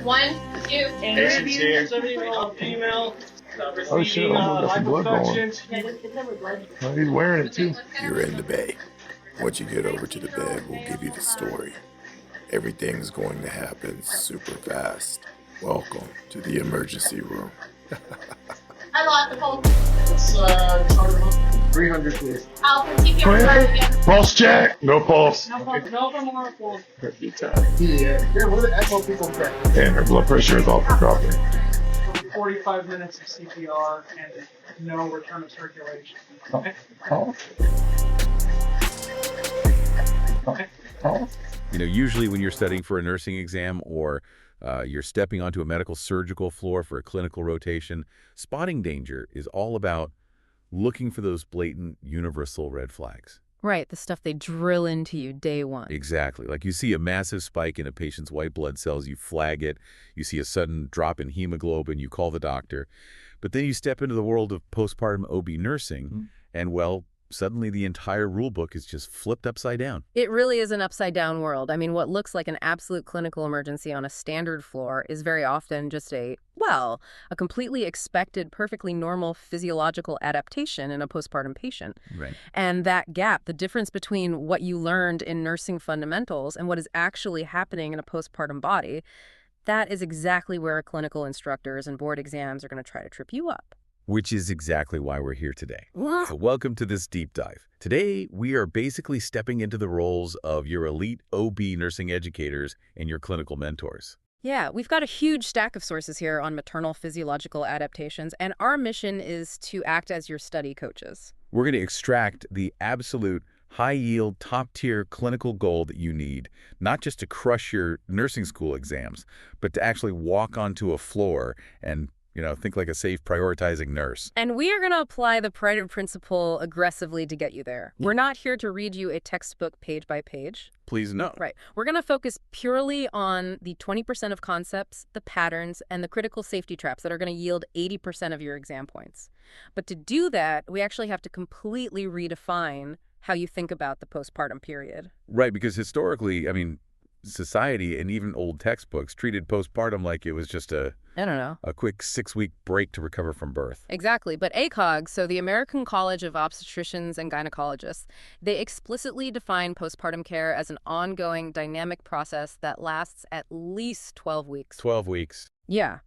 1, 2, And review, somebody female. Oh shit, I got some blood going. Oh, he's wearing it too. You're in the bay. Once you get over to the bed, we'll give you the story. Everything's going to happen super fast. Welcome to the emergency room. I lost the pulse. It's, start with 300 please. I'll keep you on again. Pulse check. No pulse. no more pulse. Yeah. Here, what do the ECMO people say? And her blood pressure is off the property. 45 minutes of CPR and no return of circulation. Okay. You know, usually when you're studying for a nursing exam or you're stepping onto a medical surgical floor for a clinical rotation, spotting danger is all about looking for those blatant universal red flags. Right, the stuff they drill into you day one. Exactly. Like you see a massive spike in a patient's white blood cells, you flag it. You see a sudden drop in hemoglobin, you call the doctor. But then you step into the world of postpartum OB nursing, and well, suddenly the entire rule book is just flipped upside down. It really is an upside-down world. I mean, what looks like an absolute clinical emergency on a standard floor is very often just a completely expected, perfectly normal physiological adaptation in a postpartum patient. Right. And that gap, the difference between what you learned in nursing fundamentals and what is actually happening in a postpartum body, that is exactly where clinical instructors and board exams are going to try to trip you up. Which is exactly why we're here today. So welcome to this deep dive. Today, we are basically stepping into the roles of your elite OB nursing educators and your clinical mentors. Yeah, we've got a huge stack of sources here on maternal physiological adaptations, and our mission is to act as your study coaches. We're going to extract the absolute high-yield, top-tier clinical gold that you need, not just to crush your nursing school exams, but to actually walk onto a floor and think like a safe, prioritizing nurse. And we are going to apply the Pareto principle aggressively to get you there. We're not here to read you a textbook page by page. Please no. Right. We're going to focus purely on the 20% of concepts, the patterns, and the critical safety traps that are going to yield 80% of your exam points. But to do that, we actually have to completely redefine how you think about the postpartum period. Right, because historically, society and even old textbooks treated postpartum like it was just a quick 6-week break to recover from birth. Exactly. But ACOG, so the American College of Obstetricians and Gynecologists, they explicitly define postpartum care as an ongoing dynamic process that lasts at least 12 weeks. 12 weeks. Yeah.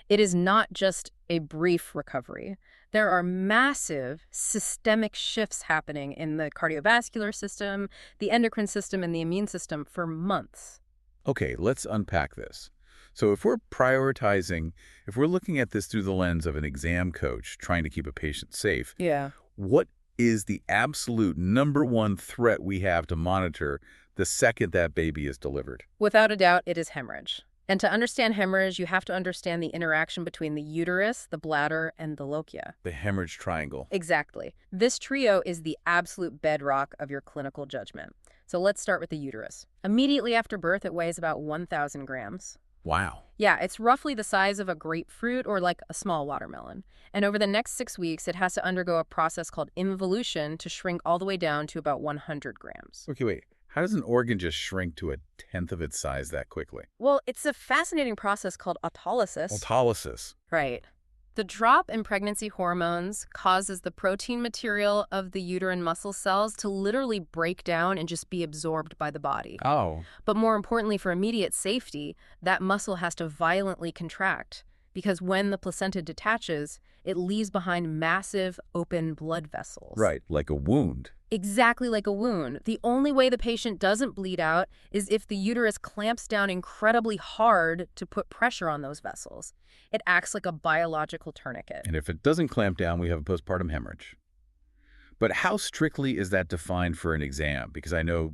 It is not just a brief recovery. There are massive systemic shifts happening in the cardiovascular system, the endocrine system, and the immune system for months. Okay, let's unpack this. So if we're looking at this through the lens of an exam coach trying to keep a patient safe, what is the absolute #1 threat we have to monitor the second that baby is delivered? Without a doubt, it is hemorrhage. And to understand hemorrhage, you have to understand the interaction between the uterus, the bladder, and the lochia. The hemorrhage triangle. Exactly. This trio is the absolute bedrock of your clinical judgment. So let's start with the uterus. Immediately after birth, it weighs about 1,000 grams. Wow. Yeah, it's roughly the size of a grapefruit or like a small watermelon. And over the next 6 weeks, it has to undergo a process called involution to shrink all the way down to about 100 grams. Okay, wait. How does an organ just shrink to 1/10 of its size that quickly? Well, it's a fascinating process called autolysis. Autolysis. Right. The drop in pregnancy hormones causes the protein material of the uterine muscle cells to literally break down and just be absorbed by the body. Oh. But more importantly, for immediate safety, that muscle has to violently contract because when the placenta detaches, it leaves behind massive open blood vessels. Right, like a wound. Exactly like a wound. The only way the patient doesn't bleed out is if the uterus clamps down incredibly hard to put pressure on those vessels. It acts like a biological tourniquet. And if it doesn't clamp down, we have a postpartum hemorrhage. But how strictly is that defined for an exam? Because I know,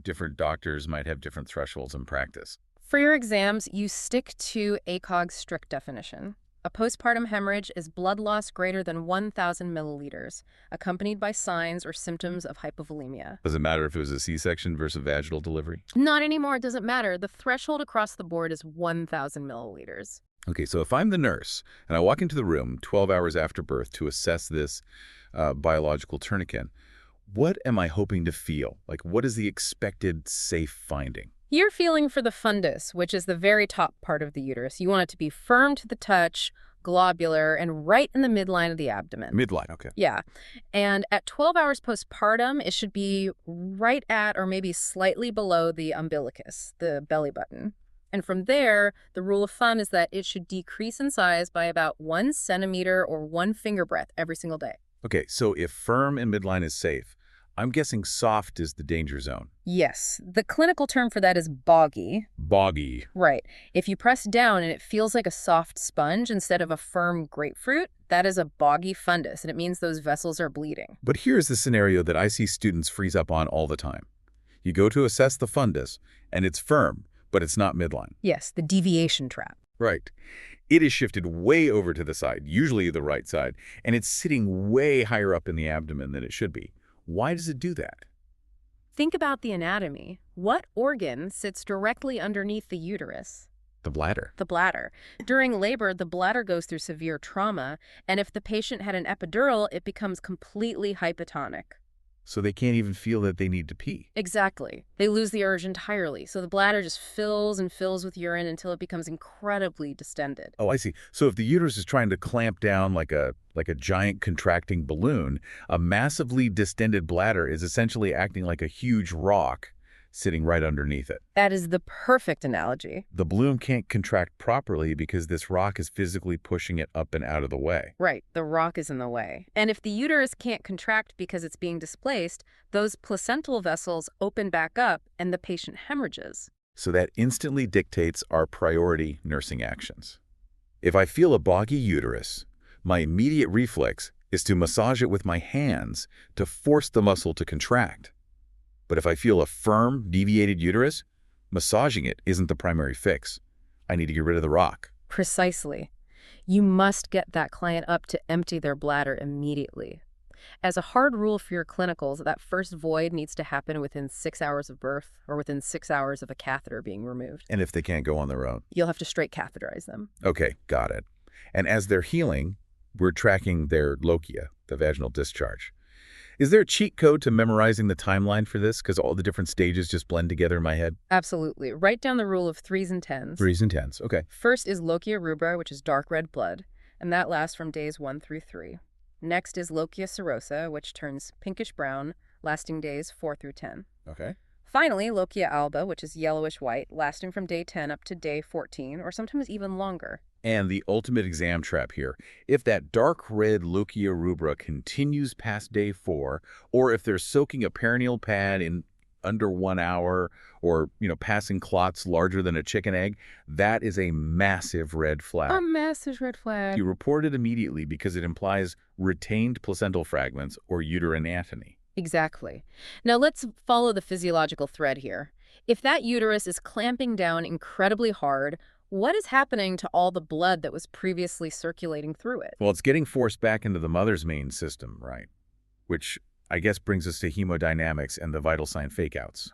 different doctors might have different thresholds in practice. For your exams, you stick to ACOG's strict definition. A postpartum hemorrhage is blood loss greater than 1,000 milliliters, accompanied by signs or symptoms of hypovolemia. Does it matter if it was a C-section versus vaginal delivery? Not anymore. It doesn't matter. The threshold across the board is 1,000 milliliters. Okay, so if I'm the nurse and I walk into the room 12 hours after birth to assess this biological tourniquet, what am I hoping to feel? Like, what is the expected safe finding? You're feeling for the fundus, which is the very top part of the uterus. You want it to be firm to the touch, globular, and right in the midline of the abdomen. Midline, okay. Yeah. And at 12 hours postpartum, it should be right at or maybe slightly below the umbilicus, the belly button. And from there, the rule of thumb is that it should decrease in size by about 1 centimeter or 1 finger breadth every single day. Okay, so if firm and midline is safe, I'm guessing soft is the danger zone. Yes. The clinical term for that is boggy. Boggy. Right. If you press down and it feels like a soft sponge instead of a firm grapefruit, that is a boggy fundus, and it means those vessels are bleeding. But here's the scenario that I see students freeze up on all the time. You go to assess the fundus, and it's firm, but it's not midline. Yes, the deviation trap. Right. It is shifted way over to the side, usually the right side, and it's sitting way higher up in the abdomen than it should be. Why does it do that? Think about the anatomy. What organ sits directly underneath the uterus? The bladder. The bladder. During labor, the bladder goes through severe trauma, and if the patient had an epidural, it becomes completely hypotonic. So they can't even feel that they need to pee. Exactly. They lose the urge entirely, so the bladder just fills and fills with urine until it becomes incredibly distended. Oh, I see. So if the uterus is trying to clamp down like a giant contracting balloon, a massively distended bladder is essentially acting like a huge rock sitting right underneath it. That is the perfect analogy. The balloon can't contract properly because this rock is physically pushing it up and out of the way. Right, the rock is in the way. And if the uterus can't contract because it's being displaced, those placental vessels open back up and the patient hemorrhages. So that instantly dictates our priority nursing actions. If I feel a boggy uterus, my immediate reflex is to massage it with my hands to force the muscle to contract. But if I feel a firm, deviated uterus, massaging it isn't the primary fix. I need to get rid of the rock. Precisely. You must get that client up to empty their bladder immediately. As a hard rule for your clinicals, that first void needs to happen within 6 hours of birth or within 6 hours of a catheter being removed. And if they can't go on their own? You'll have to straight catheterize them. Okay, got it. And as they're healing, we're tracking their lochia, the vaginal discharge. Is there a cheat code to memorizing the timeline for this? Because all the different stages just blend together in my head? Absolutely. Write down the rule of 3s and 10s. 3s and 10s, okay. First is Lochia rubra, which is dark red blood, and that lasts from days 1 through 3. Next is Lochia serosa, which turns pinkish-brown, lasting days 4 through 10. Okay. Finally, Lochia alba, which is yellowish-white, lasting from day 10 up to day 14, or sometimes even longer. And the ultimate exam trap here. If that dark red Lochia rubra continues past day 4, or if they're soaking a perineal pad in under 1 hour, or, passing clots larger than a chicken egg, that is a massive red flag. A massive red flag. You report it immediately because it implies retained placental fragments or uterine atony. Exactly. Now let's follow the physiological thread here. If that uterus is clamping down incredibly hard, what is happening to all the blood that was previously circulating through it? Well, it's getting forced back into the mother's main system, right? Which I guess brings us to hemodynamics and the vital sign fakeouts.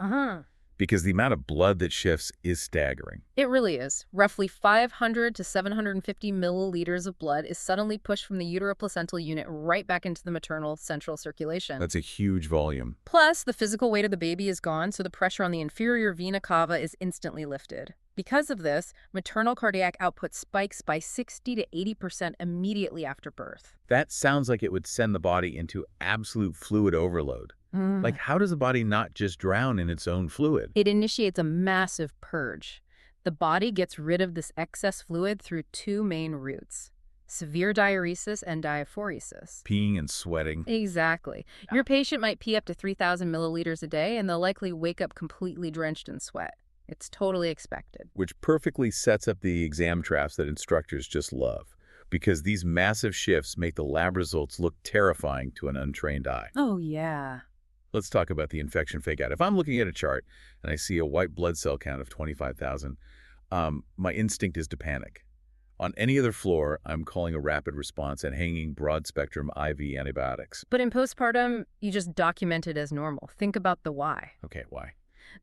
Because the amount of blood that shifts is staggering. It really is. Roughly 500 to 750 milliliters of blood is suddenly pushed from the uteroplacental unit right back into the maternal central circulation. That's a huge volume. Plus, the physical weight of the baby is gone, so the pressure on the inferior vena cava is instantly lifted. Because of this, maternal cardiac output spikes by 60 to 80% immediately after birth. That sounds like it would send the body into absolute fluid overload. Like, how does the body not just drown in its own fluid? It initiates a massive purge. The body gets rid of this excess fluid through 2 main routes: severe diuresis and diaphoresis. Peeing and sweating. Exactly. Your patient might pee up to 3,000 milliliters a day, and they'll likely wake up completely drenched in sweat. It's totally expected. Which perfectly sets up the exam traps that instructors just love, because these massive shifts make the lab results look terrifying to an untrained eye. Oh, yeah. Let's talk about the infection fake-out. If I'm looking at a chart and I see a white blood cell count of 25,000, my instinct is to panic. On any other floor, I'm calling a rapid response and hanging broad-spectrum IV antibiotics. But in postpartum, you just document it as normal. Think about the why. Okay, why?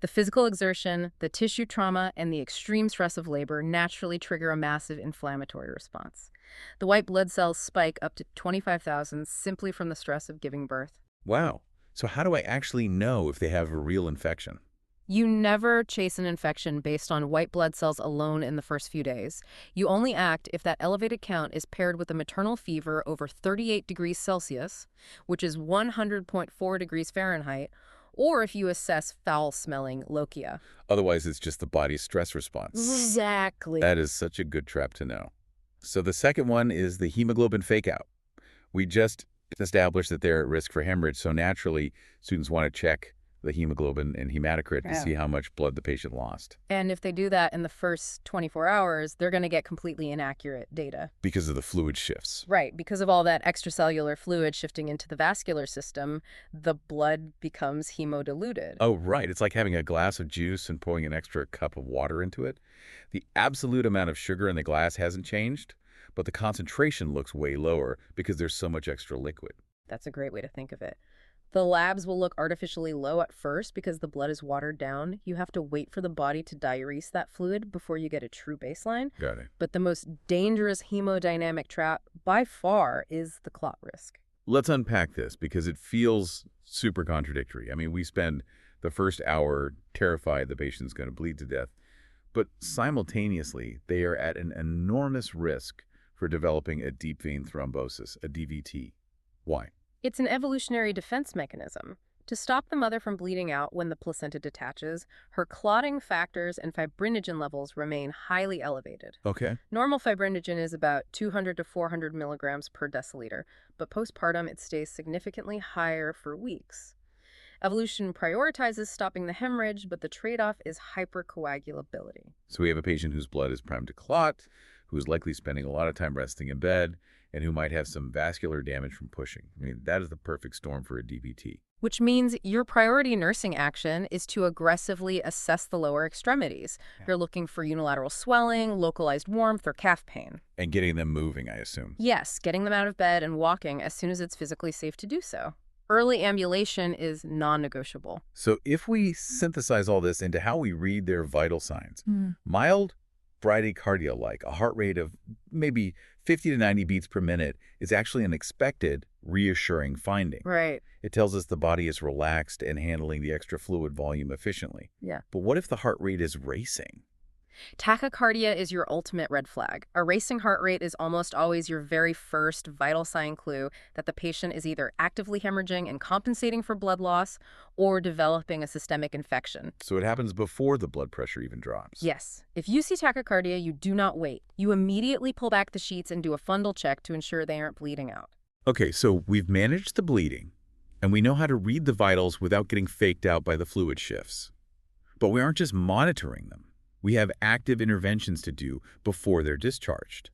The physical exertion, the tissue trauma, and the extreme stress of labor naturally trigger a massive inflammatory response. The white blood cells spike up to 25,000 simply from the stress of giving birth. Wow. So how do I actually know if they have a real infection? You never chase an infection based on white blood cells alone in the first few days. You only act if that elevated count is paired with a maternal fever over 38 degrees Celsius, which is 100.4 degrees Fahrenheit, or if you assess foul-smelling Lochia. Otherwise, it's just the body's stress response. Exactly. That is such a good trap to know. So the second one is the hemoglobin fake-out. We just established that they're at risk for hemorrhage, so naturally, students want to check the hemoglobin and hematocrit to see how much blood the patient lost. And if they do that in the first 24 hours, they're going to get completely inaccurate data. Because of the fluid shifts. Right. Because of all that extracellular fluid shifting into the vascular system, the blood becomes hemodiluted. Oh, right. It's like having a glass of juice and pouring an extra cup of water into it. The absolute amount of sugar in the glass hasn't changed, but the concentration looks way lower because there's so much extra liquid. That's a great way to think of it. The labs will look artificially low at first because the blood is watered down. You have to wait for the body to diurese that fluid before you get a true baseline. Got it. But the most dangerous hemodynamic trap by far is the clot risk. Let's unpack this because it feels super contradictory. I mean, we spend the first hour terrified the patient's going to bleed to death, but simultaneously, they are at an enormous risk for developing a deep vein thrombosis, a DVT. Why? It's an evolutionary defense mechanism. To stop the mother from bleeding out when the placenta detaches, her clotting factors and fibrinogen levels remain highly elevated. Okay. Normal fibrinogen is about 200 to 400 milligrams per deciliter, but postpartum it stays significantly higher for weeks. Evolution prioritizes stopping the hemorrhage, but the trade-off is hypercoagulability. So we have a patient whose blood is primed to clot, who's likely spending a lot of time resting in bed, and who might have some vascular damage from pushing. I mean, that is the perfect storm for a DVT. Which means your priority nursing action is to aggressively assess the lower extremities. You're looking for unilateral swelling, localized warmth, or calf pain. And getting them moving, I assume. Yes, getting them out of bed and walking as soon as it's physically safe to do so. Early ambulation is non-negotiable. So if we synthesize all this into how we read their vital signs, mild bradycardia-like, a heart rate of maybe 50 to 90 beats per minute is actually an expected, reassuring finding. Right. It tells us the body is relaxed and handling the extra fluid volume efficiently. Yeah. But what if the heart rate is racing? Tachycardia is your ultimate red flag. A racing heart rate is almost always your very first vital sign clue that the patient is either actively hemorrhaging and compensating for blood loss or developing a systemic infection. So it happens before the blood pressure even drops. Yes. If you see tachycardia, you do not wait. You immediately pull back the sheets and do a fundal check to ensure they aren't bleeding out. Okay, so we've managed the bleeding, and we know how to read the vitals without getting faked out by the fluid shifts. But we aren't just monitoring them. We have active interventions to do before they're discharged.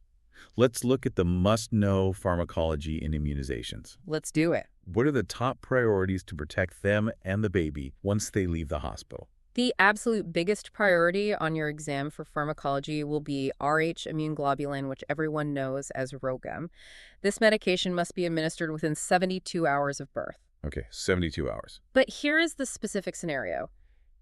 Let's look at the must-know pharmacology and immunizations. Let's do it. What are the top priorities to protect them and the baby once they leave the hospital? The absolute biggest priority on your exam for pharmacology will be Rh immune globulin, which everyone knows as RhoGAM. This medication must be administered within 72 hours of birth. Okay, 72 hours. But here is the specific scenario.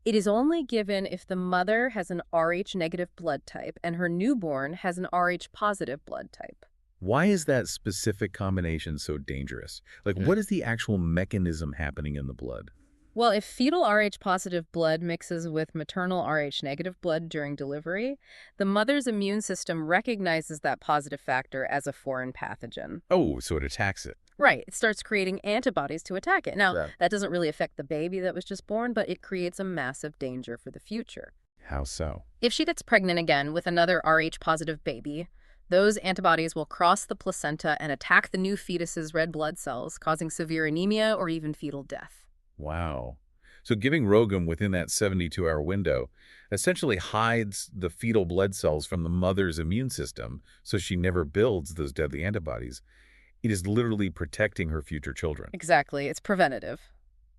It is only given if the mother has an Rh negative blood type and her newborn has an Rh positive blood type. Why is that specific combination so dangerous? Like, what is the actual mechanism happening in the blood? Well, if fetal Rh positive blood mixes with maternal Rh negative blood during delivery, the mother's immune system recognizes that positive factor as a foreign pathogen. Oh, so it attacks it. Right. It starts creating antibodies to attack it. Now, that doesn't really affect the baby that was just born, but it creates a massive danger for the future. How so? If she gets pregnant again with another Rh positive baby, those antibodies will cross the placenta and attack the new fetus's red blood cells, causing severe anemia or even fetal death. Wow. So giving RhoGAM within that 72-hour window essentially hides the fetal blood cells from the mother's immune system so she never builds those deadly antibodies. It is literally protecting her future children. Exactly. It's preventative.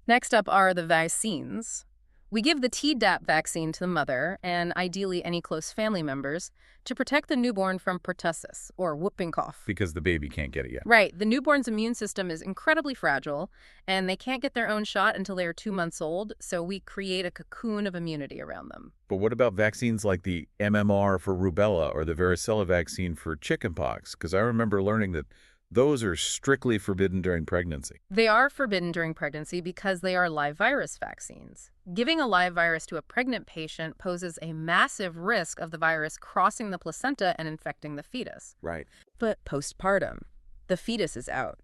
Next up are the vaccines. We give the Tdap vaccine to the mother, and ideally any close family members, to protect the newborn from pertussis, or whooping cough. Because the baby can't get it yet. Right. The newborn's immune system is incredibly fragile, and they can't get their own shot until they are 2 months old, so we create a cocoon of immunity around them. But what about vaccines like the MMR for rubella or the varicella vaccine for chickenpox? Because I remember learning that Those are strictly forbidden during pregnancy. They are forbidden during pregnancy because they are live virus vaccines. Giving a live virus to a pregnant patient poses a massive risk of the virus crossing the placenta and infecting the fetus. Right. But postpartum, the fetus is out.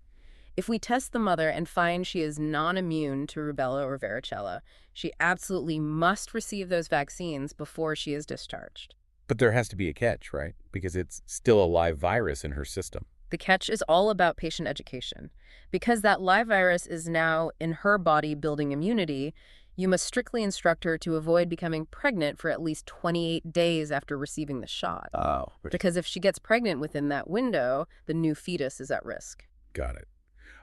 If we test the mother and find she is non-immune to rubella or varicella, she absolutely must receive those vaccines before she is discharged. But there has to be a catch, right? Because it's still a live virus in her system. The catch is all about patient education. Because that live virus is now in her body building immunity, you must strictly instruct her to avoid becoming pregnant for at least 28 days after receiving the shot. Oh. Because if she gets pregnant within that window, the new fetus is at risk. Got it.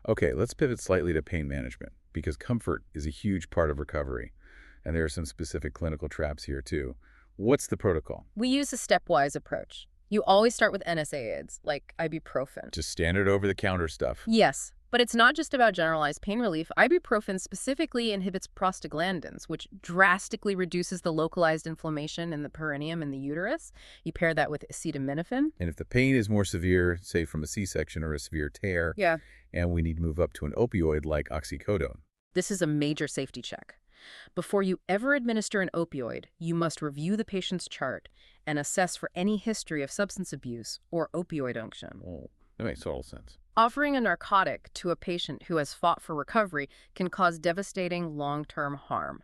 Okay, let's pivot slightly to pain management, because comfort is a huge part of recovery. And there are some specific clinical traps here, too. What's the protocol? We use a stepwise approach. You always start with NSAIDs, like ibuprofen. Just standard over-the-counter stuff. Yes, but it's not just about generalized pain relief. Ibuprofen specifically inhibits prostaglandins, which drastically reduces the localized inflammation in the perineum and the uterus. You pair that with acetaminophen. And if the pain is more severe, say from a C-section or a severe tear, and we need to move up to an opioid like oxycodone. This is a major safety check. Before you ever administer an opioid, you must review the patient's chart and assess for any history of substance abuse or opioid unction. Oh, that makes total sense. Offering a narcotic to a patient who has fought for recovery can cause devastating long-term harm.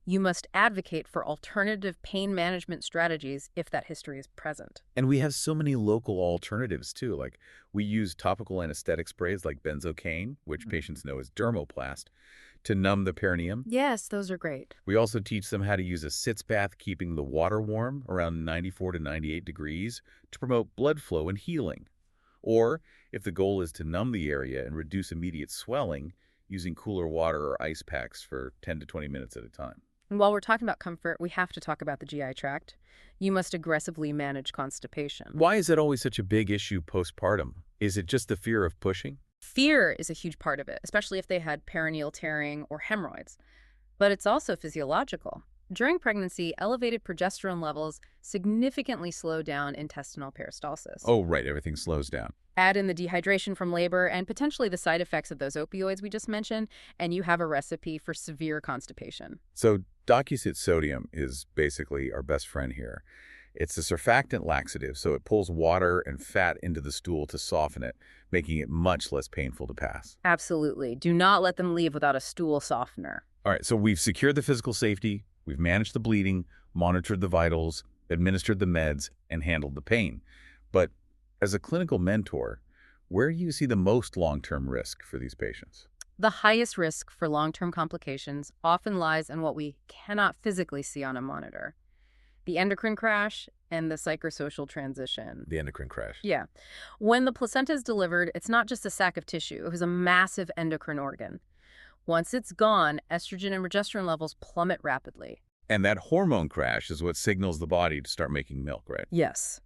You must advocate for alternative pain management strategies if that history is present. And we have so many local alternatives, too. Like, we use topical anesthetic sprays like benzocaine, which patients know as dermoplast, to numb the perineum. Yes, those are great. We also teach them how to use a sitz bath, keeping the water warm around 94 to 98 degrees to promote blood flow and healing. Or, if the goal is to numb the area and reduce immediate swelling, using cooler water or ice packs for 10 to 20 minutes at a time. And while we're talking about comfort, we have to talk about the GI tract. You must aggressively manage constipation. Why is that always such a big issue postpartum? Is it just the fear of pushing? Fear is a huge part of it, especially if they had perineal tearing or hemorrhoids. But it's also physiological. During pregnancy, elevated progesterone levels significantly slow down intestinal peristalsis. Oh, right. Everything slows down. Add in the dehydration from labor and potentially the side effects of those opioids we just mentioned, and you have a recipe for severe constipation. So Docusit sodium is basically our best friend here. It's a surfactant laxative, so it pulls water and fat into the stool to soften it, making it much less painful to pass. Absolutely. Do not let them leave without a stool softener. All right, so we've secured the physical safety, we've managed the bleeding, monitored the vitals, administered the meds, and handled the pain. But as a clinical mentor, where do you see the most long-term risk for these patients? The highest risk for long-term complications often lies in what we cannot physically see on a monitor. The endocrine crash and the psychosocial transition. The endocrine crash. Yeah. When the placenta is delivered, it's not just a sac of tissue. It was a massive endocrine organ. Once it's gone, estrogen and progesterone levels plummet rapidly. And that hormone crash is what signals the body to start making milk, right? Yes.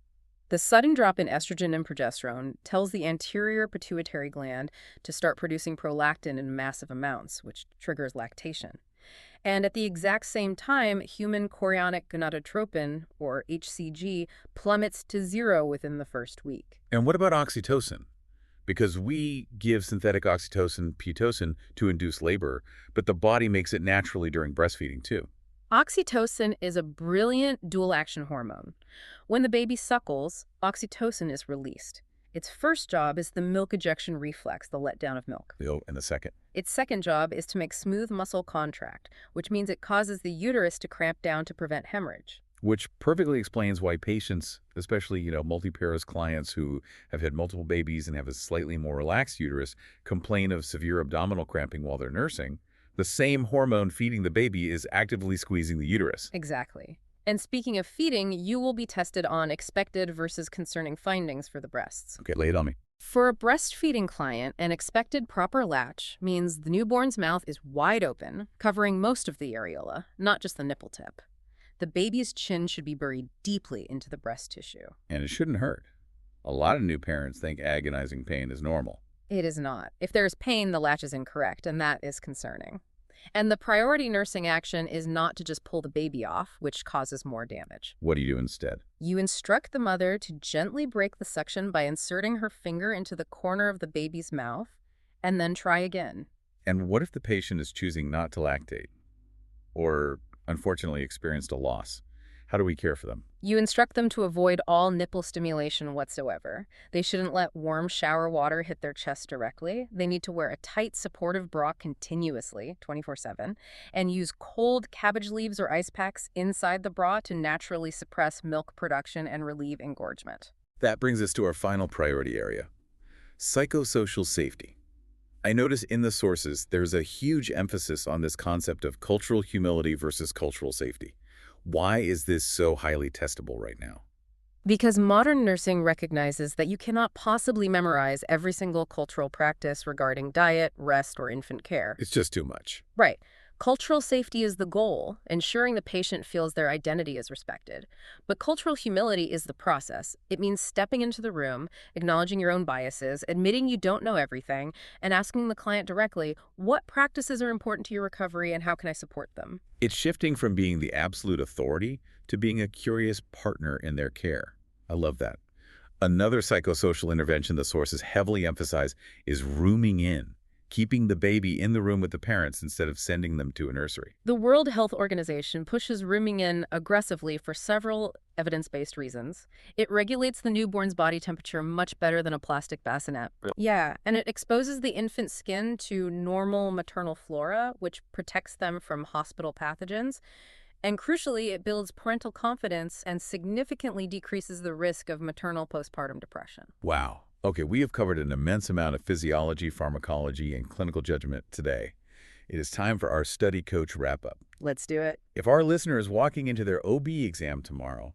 The sudden drop in estrogen and progesterone tells the anterior pituitary gland to start producing prolactin in massive amounts, which triggers lactation. And at the exact same time, human chorionic gonadotropin, or HCG, plummets to 0 within the first week. And what about oxytocin? Because we give synthetic oxytocin, Pitocin, to induce labor, but the body makes it naturally during breastfeeding too. Oxytocin is a brilliant dual-action hormone. When the baby suckles, oxytocin is released. Its first job is the milk ejection reflex, the letdown of milk. And the second? Its second job is to make smooth muscle contract, which means it causes the uterus to cramp down to prevent hemorrhage. Which perfectly explains why patients, especially, multiparous clients who have had multiple babies and have a slightly more relaxed uterus, complain of severe abdominal cramping while they're nursing. The same hormone feeding the baby is actively squeezing the uterus. Exactly. And speaking of feeding, you will be tested on expected versus concerning findings for the breasts. Okay, lay it on me. For a breastfeeding client, an expected proper latch means the newborn's mouth is wide open, covering most of the areola, not just the nipple tip. The baby's chin should be buried deeply into the breast tissue. And it shouldn't hurt. A lot of new parents think agonizing pain is normal. It is not. If there is pain, the latch is incorrect, and that is concerning. And the priority nursing action is not to just pull the baby off, which causes more damage. What do you do instead? You instruct the mother to gently break the suction by inserting her finger into the corner of the baby's mouth, and then try again. And what if the patient is choosing not to lactate or unfortunately experienced a loss? How do we care for them? You instruct them to avoid all nipple stimulation whatsoever. They shouldn't let warm shower water hit their chest directly. They need to wear a tight, supportive bra continuously, 24/7, and use cold cabbage leaves or ice packs inside the bra to naturally suppress milk production and relieve engorgement. That brings us to our final priority area, psychosocial safety. I notice in the sources there's a huge emphasis on this concept of cultural humility versus cultural safety. Why is this so highly testable right now? Because modern nursing recognizes that you cannot possibly memorize every single cultural practice regarding diet, rest, or infant care. It's just too much. Right. Cultural safety is the goal, ensuring the patient feels their identity is respected. But cultural humility is the process. It means stepping into the room, acknowledging your own biases, admitting you don't know everything, and asking the client directly, what practices are important to your recovery and how can I support them? It's shifting from being the absolute authority to being a curious partner in their care. I love that. Another psychosocial intervention the sources heavily emphasize is rooming in, keeping the baby in the room with the parents instead of sending them to a nursery. The World Health Organization pushes rooming in aggressively for several evidence-based reasons. It regulates the newborn's body temperature much better than a plastic bassinet. Yeah, and it exposes the infant's skin to normal maternal flora, which protects them from hospital pathogens. And crucially, it builds parental confidence and significantly decreases the risk of maternal postpartum depression. Wow. Okay, we have covered an immense amount of physiology, pharmacology, and clinical judgment today. It is time for our study coach wrap-up. Let's do it. If our listener is walking into their OB exam tomorrow,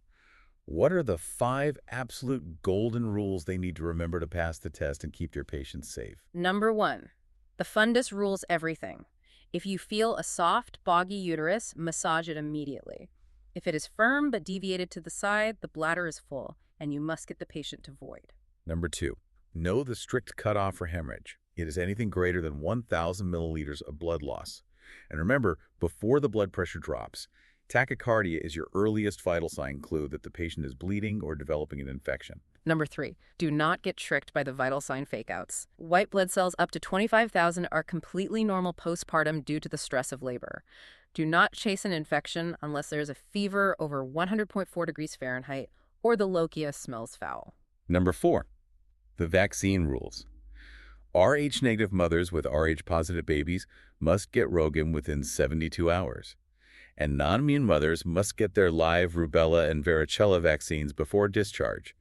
what are the 5 absolute golden rules they need to remember to pass the test and keep their patients safe? Number 1, the fundus rules everything. If you feel a soft, boggy uterus, massage it immediately. If it is firm but deviated to the side, the bladder is full, and you must get the patient to void. Number 2, know the strict cutoff for hemorrhage. It is anything greater than 1,000 milliliters of blood loss. And remember, before the blood pressure drops, tachycardia is your earliest vital sign clue that the patient is bleeding or developing an infection. Number 3, do not get tricked by the vital sign fakeouts. White blood cells up to 25,000 are completely normal postpartum due to the stress of labor. Do not chase an infection unless there is a fever over 100.4 degrees Fahrenheit or the Lochia smells foul. Number 4, the vaccine rules. Rh-negative mothers with Rh-positive babies must get Rogan within 72 hours. And non-immune mothers must get their live rubella and varicella vaccines before discharge,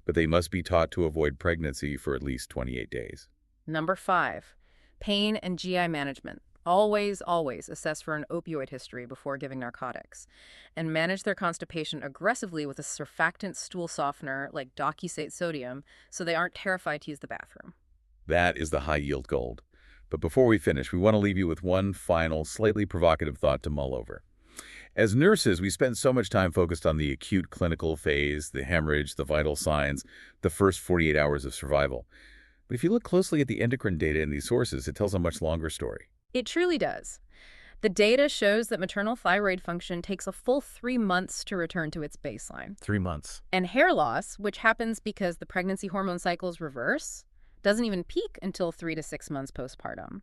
but they must be taught to avoid pregnancy for at least 28 days. Number 5, pain and GI management. Always, always assess for an opioid history before giving narcotics, and manage their constipation aggressively with a surfactant stool softener like docusate sodium so they aren't terrified to use the bathroom. That is the high-yield gold. But before we finish, we want to leave you with one final, slightly provocative thought to mull over. As nurses, we spend so much time focused on the acute clinical phase, the hemorrhage, the vital signs, the first 48 hours of survival. But if you look closely at the endocrine data in these sources, it tells a much longer story. It truly does. The data shows that maternal thyroid function takes a full 3 months to return to its baseline. 3 months. And hair loss, which happens because the pregnancy hormone cycles reverse, doesn't even peak until 3 to 6 months postpartum.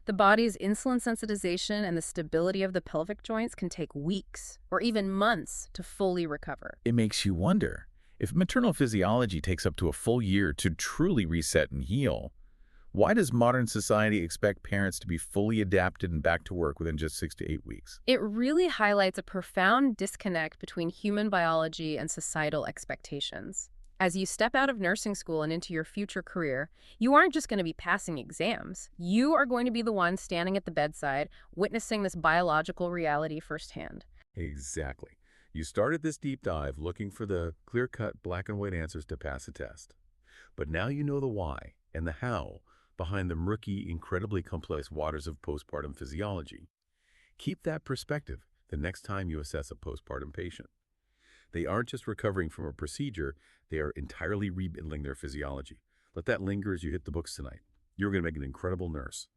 The body's insulin sensitization and the stability of the pelvic joints can take weeks or even months to fully recover. It makes you wonder, if maternal physiology takes up to a full year to truly reset and heal, why does modern society expect parents to be fully adapted and back to work within just 6 to 8 weeks? It really highlights a profound disconnect between human biology and societal expectations. As you step out of nursing school and into your future career, you aren't just going to be passing exams. You are going to be the one standing at the bedside, witnessing this biological reality firsthand. Exactly. You started this deep dive looking for the clear-cut black and white answers to pass a test. But now you know the why and the how behind the murky, incredibly complex waters of postpartum physiology. Keep that perspective the next time you assess a postpartum patient. They aren't just recovering from a procedure, they are entirely rebuilding their physiology. Let that linger as you hit the books tonight. You're going to make an incredible nurse.